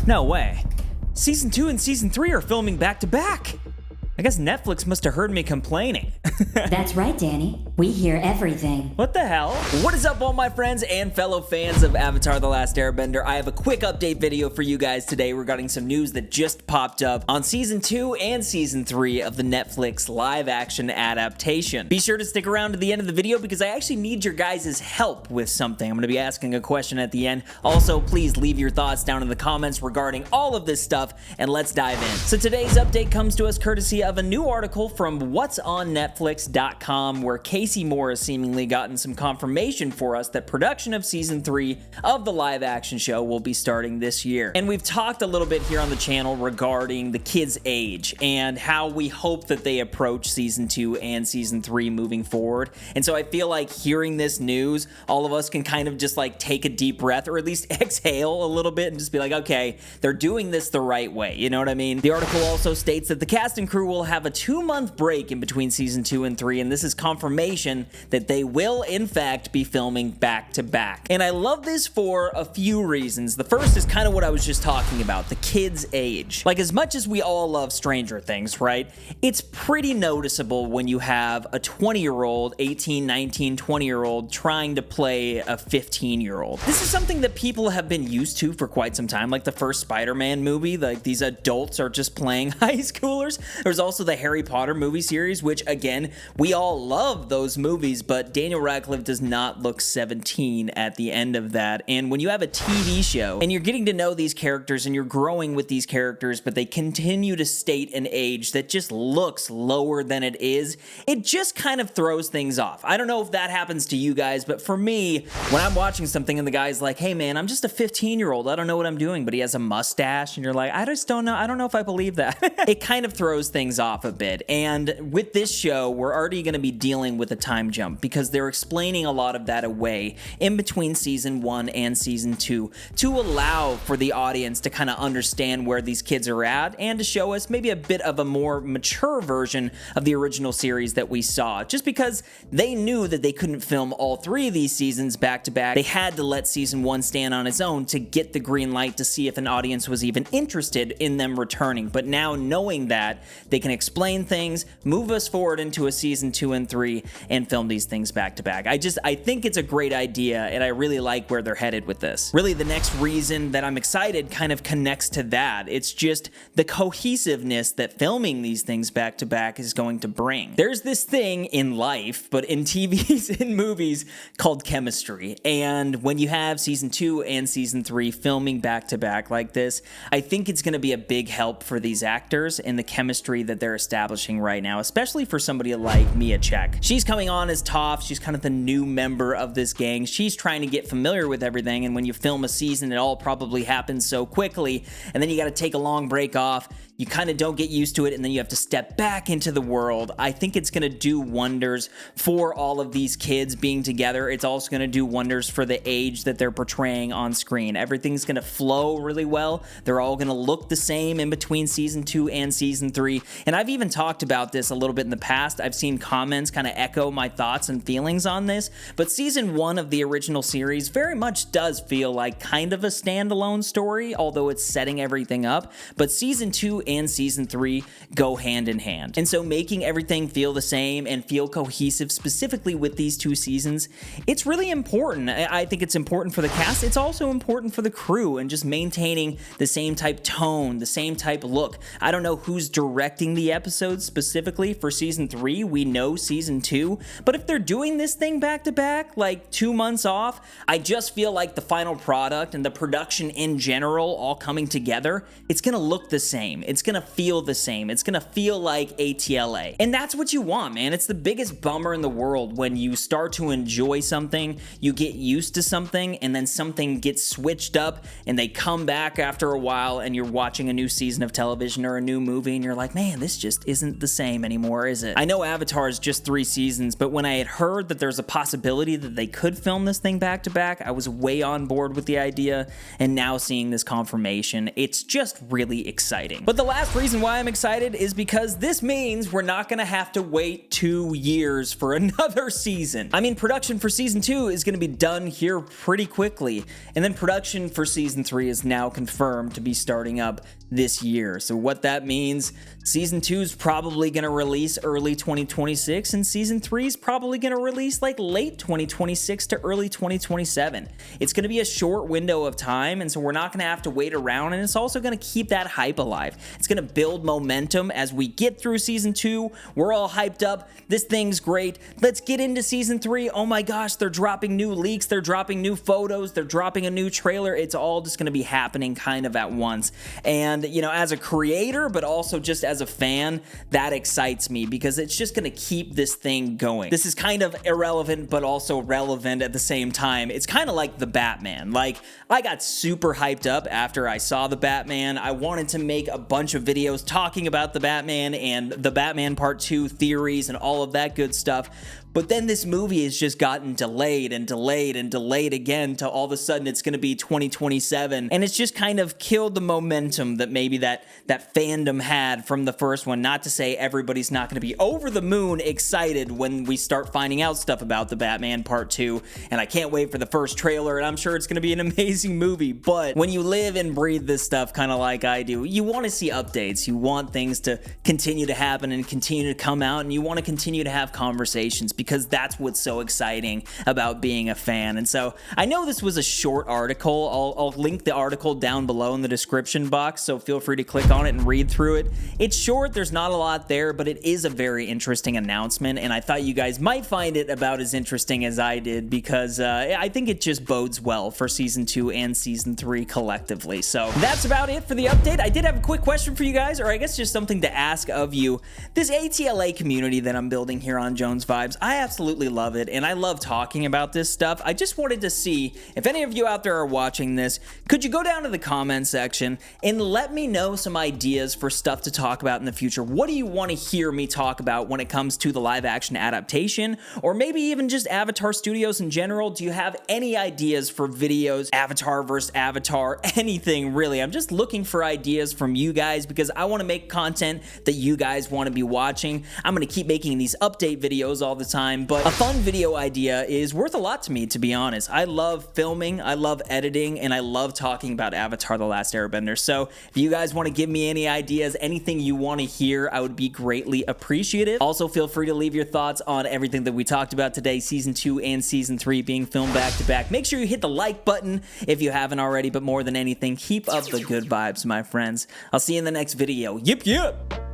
No way. Season 2 and Season 3 are filming back to back. I guess Netflix must have heard me complaining. That's right, Danny. We hear everything. What the hell? What is up, all my friends and fellow fans of Avatar: The Last Airbender? I have a quick update video for you guys today regarding some news that just popped up on Season 2 and Season 3 of the Netflix live-action adaptation. Be sure to stick around to the end of the video because I actually need your guys' help with something. I'm going to be asking a question at the end. Also, please leave your thoughts down in the comments regarding all of this stuff, and let's dive in. So today's update comes to us courtesy of a new article from whatsonnetflix.com where Casey Moore has seemingly gotten some confirmation for us that production of Season 3 of the live action show will be starting this year. And we've talked a little bit here on the channel regarding the kids' age and how we hope that they approach Season 2 and Season 3 moving forward. And so I feel like hearing this news, all of us can kind of just like take a deep breath or at least exhale a little bit and just be like, okay, they're doing this the right way. You know what I mean? The article also states that the cast and crew will have a 2-month break in between Season 2 and 3, and this is confirmation that they will in fact be filming back to back. And I love this for a few reasons. The first is kind of what I was just talking about, the kids' age. Like, as much as we all love Stranger Things, right? It's pretty noticeable when you have a 20-year-old, 18, 19, 20-year-old trying to play a 15-year-old. This is something that people have been used to for quite some time, like the first Spider-Man movie. Like, these adults are just playing high schoolers. There's also the Harry Potter movie series, which again, we all love those movies, but Daniel Radcliffe does not look 17 at the end of that. And when you have a TV show and you're getting to know these characters and you're growing with these characters, but they continue to state an age that just looks lower than it is, it just kind of throws things off. I don't know if that happens to you guys, but for me, when I'm watching something and the guy's like, hey man, I'm just a 15-year-old, I don't know what I'm doing, but he has a mustache, and you're like, I just don't know, I don't know if I believe that. It kind of throws things off a bit. And with this show, we're already going to be dealing with a time jump because they're explaining a lot of that away in between Season 1 and Season 2 to allow for the audience to kind of understand where these kids are at and to show us maybe a bit of a more mature version of the original series that we saw. Just because they knew that they couldn't film all 3 of these seasons back to back, they had to let Season 1 stand on its own to get the green light to see if an audience was even interested in them returning. But now knowing that, they can explain things, move us forward into a Season 2 and 3, and film these things back to back. I think it's a great idea, and I really like where they're headed with this. Really, the next reason that I'm excited kind of connects to that. It's just the cohesiveness that filming these things back to back is going to bring. There's this thing in life, but in TVs and movies, called chemistry. And when you have Season 2 and Season 3 filming back to back like this, I think it's going to be a big help for these actors and the chemistry that they're establishing right now, especially for somebody like Mia Chek. She's coming on as Toph. She's kind of the new member of this gang. She's trying to get familiar with everything, and when you film a season, it all probably happens so quickly, and then you got to take a long break off. You kind of don't get used to it, and then you have to step back into the world. I think it's going to do wonders for all of these kids being together. It's also going to do wonders for the age that they're portraying on screen. Everything's going to flow really well. They're all going to look the same in between Season 2 and Season 3. And I've even talked about this a little bit in the past. I've seen comments kind of echo my thoughts and feelings on this, but Season 1 of the original series very much does feel like kind of a standalone story, although it's setting everything up. But Season 2 and Season 3 go hand in hand. And so making everything feel the same and feel cohesive specifically with these 2 seasons, it's really important. I think it's important for the cast. It's also important for the crew and just maintaining the same type tone, the same type look. I don't know who's directing the episodes specifically for Season 3. We know Season 2, but if they're doing this thing back to back, like 2 months off, I just feel like the final product and the production in general all coming together, it's gonna look the same. It's gonna feel the same. It's gonna feel like ATLA. And that's what you want, man. It's the biggest bummer in the world when you start to enjoy something, you get used to something, and then something gets switched up and they come back after a while and you're watching a new season of television or a new movie and you're like, man, this just isn't the same anymore, is it? I know know Avatar is just 3 seasons, but when I had heard that there's a possibility that they could film this thing back to back, I was way on board with the idea, and now seeing this confirmation, it's just really exciting. But the last reason why I'm excited is because this means we're not gonna have to wait 2 years for another season. I mean, production for season 2 is gonna be done here pretty quickly, and then production for season 3 is now confirmed to be starting up this year. So what that means, season 2 is probably going to release early 2026, and season 3 is probably going to release like late 2026 to early 2027. It's going to be a short window of time, and so we're not going to have to wait around, and it's also going to keep that hype alive. It's going to build momentum as we get through season 2. We're all hyped up. This thing's great. Let's get into season 3. Oh my gosh, they're dropping new leaks, they're dropping new photos, they're dropping a new trailer. It's all just going to be happening kind of at once. And you know, as a creator, but also just as a fan, that excites me because it's just gonna keep this thing going. This is kind of irrelevant, but also relevant at the same time. It's kind of like the Batman. Like, I got super hyped up after I saw the Batman. I wanted to make a bunch of videos talking about the Batman and the Batman Part 2 theories and all of that good stuff. But then this movie has just gotten delayed and delayed and delayed again till all of a sudden it's going to be 2027. And it's just kind of killed the momentum that maybe that fandom had from the first one. Not to say everybody's not going to be over the moon excited when we start finding out stuff about the Batman Part 2. And I can't wait for the first trailer, and I'm sure it's going to be an amazing movie. But when you live and breathe this stuff kind of like I do, you want to see updates. You want things to continue to happen and continue to come out, and you want to continue to have conversations, because that's what's so exciting about being a fan. And so I know this was a short article. I'll link the article down below in the description box, so feel free to click on it and read through it. It's short, there's not a lot there, but it is a very interesting announcement, and I thought you guys might find it about as interesting as I did, because I think it just bodes well for season 2 and season 3 collectively. So that's about it for the update. I did have a quick question for you guys, or I guess just something to ask of you. This ATLA community that I'm building here on Jones Vibes, I absolutely love it, and I love talking about this stuff. I just wanted to see if any of you out there are watching this, could you go down to the comment section and let me know some ideas for stuff to talk about in the future? What do you want to hear me talk about when it comes to the live action adaptation, or maybe even just Avatar Studios in general? Do you have any ideas for videos, Avatar versus Avatar, anything really? I'm just looking for ideas from you guys, because I want to make content that you guys want to be watching. I'm going to keep making these update videos all the time, but a fun video idea is worth a lot to me, to be honest. I love filming, I love editing, and I love talking about Avatar The Last Airbender. So if you guys want to give me any ideas, anything you want to hear, I would be greatly appreciative. Also, feel free to leave your thoughts on everything that we talked about today, season 2 and season 3 being filmed back to back. Make sure you hit the like button if you haven't already, but more than anything, keep up the good vibes, my friends. I'll see you in the next video. Yip yip!